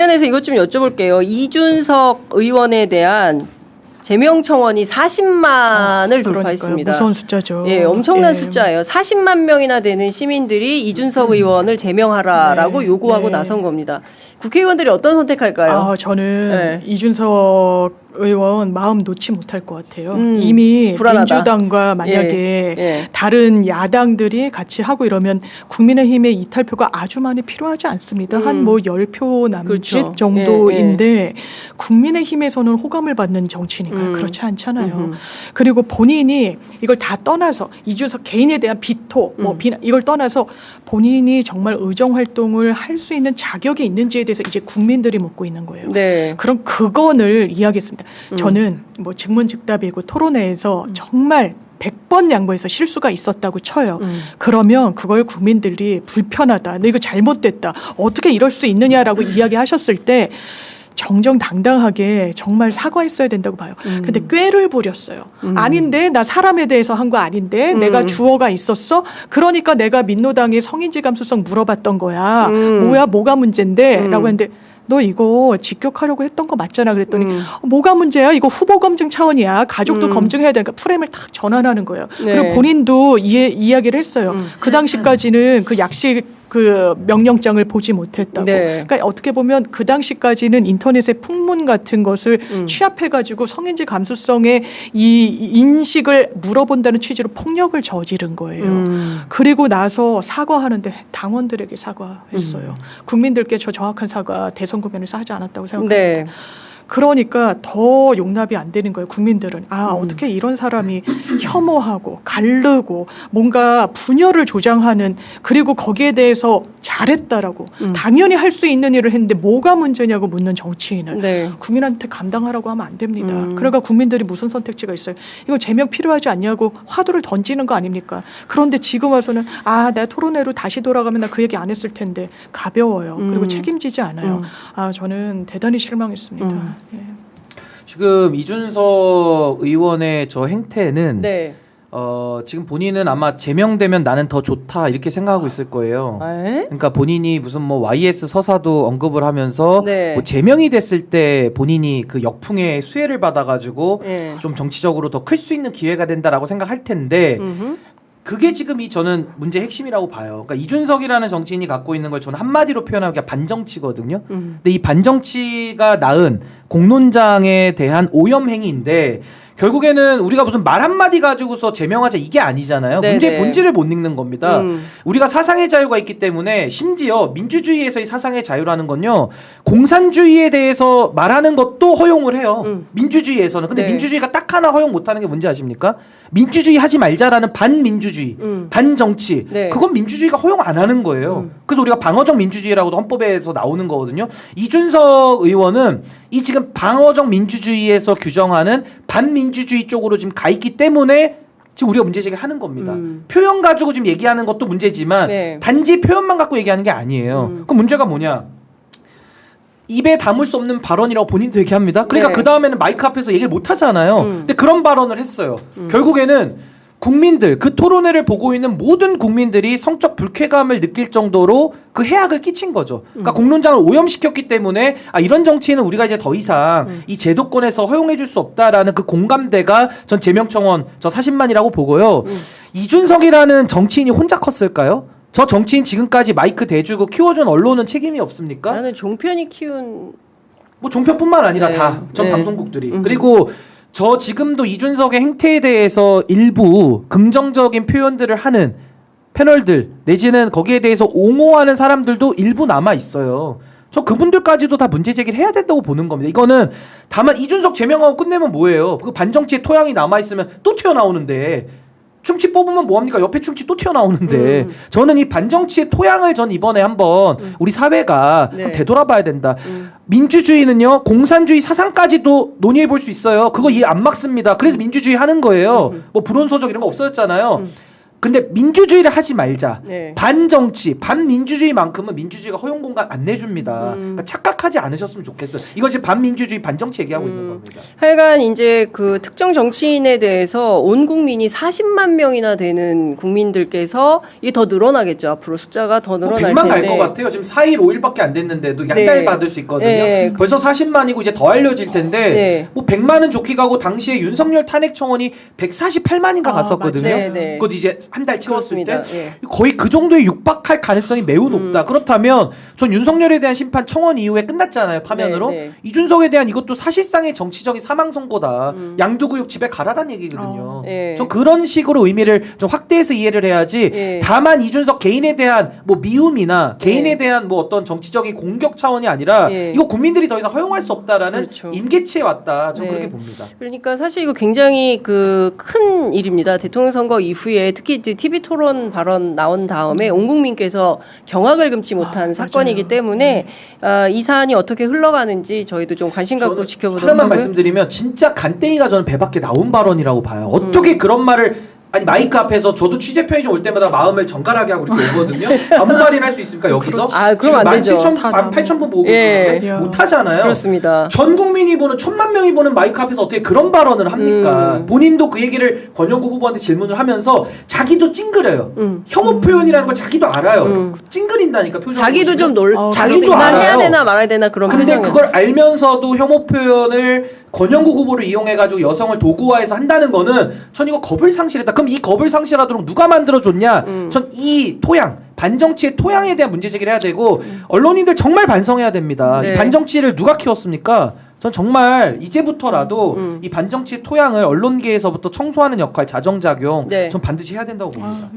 관련해서 이것 좀 여쭤볼게요. 이준석 의원에 대한 제명 청원이 40만을 돌파했습니다. 무서운 숫자죠. 예, 엄청난 숫자예요. 40만 명이나 되는 시민들이 이준석 의원을 제명하라라고 요구하고 나선 겁니다. 국회의원들이 어떤 선택할까요? 저는 이준석 의원 마음 놓지 못할 것 같아요. 이미 불안하다. 민주당과 만약에 다른 야당들이 같이 하고 이러면 국민의힘의 이탈표가 아주 많이 필요하지 않습니다. 한 뭐 10표 남짓 그렇죠. 정도인데 국민의힘에서는 호감을 받는 정치니까 그렇지 않잖아요. 그리고 본인이 이걸 다 떠나서 이준석 개인에 대한 비토, 비난 이걸 떠나서 본인이 정말 의정 활동을 할 수 있는 자격이 있는지에 대해서 이제 국민들이 묻고 있는 거예요. 네. 그럼 그거를 이야기했습니다. 저는 뭐 증문즉답이고 토론회에서 정말 100번 양보해서 실수가 있었다고 쳐요. 그러면 그걸 국민들이 불편하다. 너 이거 잘못됐다. 어떻게 이럴 수 있느냐라고 이야기하셨을 때 정정당당하게 정말 사과했어야 된다고 봐요. 근데 꾀를 부렸어요. 아닌데 나 사람에 대해서 한 거 아닌데 내가 주어가 있었어. 그러니까 내가 민노당의 성인지 감수성 물어봤던 거야. 뭐가 문제인데 라고 했는데 너 이거 직격하려고 했던 거 맞잖아 그랬더니 뭐가 문제야? 이거 후보 검증 차원이야. 가족도 검증해야 되니까 프레임을 딱 전환하는 거예요. 네. 그리고 본인도 이야기를 했어요. 그 당시까지는 그 약식 그 명령장을 보지 못했다고. 네. 그러니까 어떻게 보면 그 당시까지는 인터넷의 풍문 같은 것을 취합해가지고 성인지 감수성의 이 인식을 물어본다는 취지로 폭력을 저지른 거예요. 그리고 나서 사과하는데 당원들에게 사과했어요. 국민들께 저 정확한 사과 대선 국면에서 하지 않았다고 생각합니다. 네. 그러니까 더 용납이 안 되는 거예요. 국민들은. 어떻게 이런 사람이 혐오하고 가르고 뭔가 분열을 조장하는 그리고 거기에 대해서 잘했다라고 당연히 할 수 있는 일을 했는데 뭐가 문제냐고 묻는 정치인을 네. 국민한테 감당하라고 하면 안 됩니다. 그러니까 국민들이 무슨 선택지가 있어요. 이거 제명 필요하지 않냐고 화두를 던지는 거 아닙니까? 그런데 지금 와서는 내가 토론회로 다시 돌아가면 나 그 얘기 안 했을 텐데 가벼워요. 그리고 책임지지 않아요. 저는 대단히 실망했습니다. 예. 지금 이준석 의원의 저 행태는 네. 지금 본인은 아마 제명되면 나는 더 좋다 이렇게 생각하고 있을 거예요. 그러니까 본인이 무슨 뭐 YS 서사도 언급을 하면서 네. 뭐 제명이 됐을 때 본인이 그 역풍의 수혜를 받아가지고 네. 좀 정치적으로 더 클 수 있는 기회가 된다라고 생각할 텐데 그게 지금 저는 문제의 핵심이라고 봐요. 그러니까 이준석이라는 정치인이 갖고 있는 걸 저는 한마디로 표현하면 그냥 반정치거든요. 근데 이 반정치가 낳은 공론장에 대한 오염행위인데 결국에는 우리가 무슨 말 한마디 가지고서 제명하자 이게 아니잖아요. 네네. 문제의 본질을 못 읽는 겁니다. 우리가 사상의 자유가 있기 때문에 심지어 민주주의에서의 사상의 자유라는 건요. 공산주의에 대해서 말하는 것도 허용을 해요. 민주주의에서는. 근데 네. 민주주의가 딱 하나 허용 못하는 게 뭔지 아십니까? 민주주의 하지 말자라는 반민주주의, 반정치. 네. 그건 민주주의가 허용 안 하는 거예요. 그래서 우리가 방어적 민주주의라고도 헌법에서 나오는 거거든요. 이준석 의원은 이 지금 방어적 민주주의에서 규정하는 반민주주의 쪽으로 지금 가 있기 때문에 지금 우리가 문제 제기를 하는 겁니다. 표현 가지고 지금 얘기하는 것도 문제지만 네. 단지 표현만 갖고 얘기하는 게 아니에요. 그럼 문제가 뭐냐? 입에 담을 수 없는 발언이라고 본인도 얘기합니다. 그러니까 네. 그 다음에는 마이크 앞에서 얘기를 못 하잖아요. 근데 그런 발언을 했어요. 결국에는 국민들, 그 토론회를 보고 있는 모든 국민들이 성적 불쾌감을 느낄 정도로 그 해악을 끼친 거죠. 그러니까 공론장을 오염시켰기 때문에 이런 정치인은 우리가 이제 더 이상 이 제도권에서 허용해 줄 수 없다라는 그 공감대가 전 제명청원 저 40만이라고 보고요. 이준석이라는 정치인이 혼자 컸을까요? 저 정치인 지금까지 마이크 대주고 키워준 언론은 책임이 없습니까? 나는 종편이 키운 뭐 종편뿐만 아니라 네. 다 전 네. 방송국들이 그리고 저 지금도 이준석의 행태에 대해서 일부 긍정적인 표현들을 하는 패널들 내지는 거기에 대해서 옹호하는 사람들도 일부 남아 있어요. 저 그분들까지도 다 문제 제기를 해야 된다고 보는 겁니다. 이거는 다만 이준석 제명하고 끝내면 뭐예요? 그 반정치의 토양이 남아 있으면 또 튀어나오는데 충치 뽑으면 뭐합니까? 옆에 충치 또 튀어나오는데 저는 이 반정치의 토양을 전 이번에 한번 우리 사회가 네. 한번 되돌아봐야 된다. 민주주의는요 공산주의 사상까지도 논의해 볼 수 있어요. 그거 이해 안 막습니다. 그래서 민주주의 하는 거예요. 뭐 불온소적 이런 거 없어졌잖아요. 근데 민주주의를 하지 말자. 네. 반정치, 반민주주의만큼은 민주주의가 허용 공간 안 내줍니다. 그러니까 착각하지 않으셨으면 좋겠어요. 이거 지금 반민주주의, 반정치 얘기하고 있는 겁니다. 하여간 이제 그 특정 정치인에 대해서 온 국민이 40만 명이나 되는 국민들께서 이게 더 늘어나겠죠. 앞으로 숫자가 더 늘어날 100만 텐데. 갈 것 같아요. 지금 4일, 5일밖에 안 됐는데도 약 네. 달 받을 수 있거든요. 네. 벌써 40만이고 이제 더 알려질 텐데 네. 뭐 100만은 좋게 가고 당시에 윤석열 탄핵 청원이 148만인가 갔었거든요. 맞아요. 네, 네. 그것 이제 한 달 채웠을 때 그렇습니다. 예. 거의 그 정도에 육박할 가능성이 매우 높다. 그렇다면 전 윤석열에 대한 심판 청원 이후에 끝났잖아요. 파면으로. 네, 네. 이준석에 대한 이것도 사실상의 정치적인 사망 선고다. 양두구육 집에 가라란 얘기거든요. 예. 좀 그런 식으로 의미를 좀 확대해서 이해를 해야지. 예. 다만 이준석 개인에 대한 뭐 미움이나 개인에 예. 대한 뭐 어떤 정치적인 공격 차원이 아니라 예. 이거 국민들이 더 이상 허용할 수 없다라는 그렇죠. 임계치에 왔다. 좀 네. 그렇게 봅니다. 그러니까 사실 이거 굉장히 그 큰 일입니다. 대통령 선거 이후에 특히 이제 TV 토론 발언 나온 다음에 온 국민께서 경악을 금치 못한 사건이기 때문에 이 사안이 어떻게 흘러가는지 저희도 좀 관심 갖고 저는 지켜보도록 하나만 하고요. 말씀드리면 진짜 간땡이가 저는 배 밖에 나온 발언이라고 봐요. 어떻게 그런 말을 아니 마이크 앞에서 저도 취재 편의점 올 때마다 마음을 정갈하게 하고 이렇게 오거든요. 아무 말이나 할 수 있습니까 여기서? 아, 그럼 안 되죠. 17,000분 보고 예. 있는데 못 하잖아요. 그렇습니다. 전 국민이 보는 1,000만 명이 보는 마이크 앞에서 어떻게 그런 발언을 합니까? 본인도 그 얘기를 권영구 후보한테 질문을 하면서 자기도 찡그려요. 혐오 표현이라는 걸 자기도 알아요. 찡그린다니까 표정. 자기도 좀 자기도 자기도 이만 해야 알아요. 되나 말아야 되나 그런 근데 표정이었어요. 그걸 알면서도 혐오 표현을 권영구 후보를 이용해가지고 여성을 도구화해서 한다는 거는 전 이거 겁을 상실했다. 그럼 이 겁을 상실하도록 누가 만들어줬냐? 전 이 토양, 반정치의 토양에 대한 문제 제기를 해야 되고 언론인들 정말 반성해야 됩니다. 네. 이 반정치를 누가 키웠습니까? 전 정말 이제부터라도 이 반정치의 토양을 언론계에서부터 청소하는 역할, 자정작용 네. 전 반드시 해야 된다고 봅니다.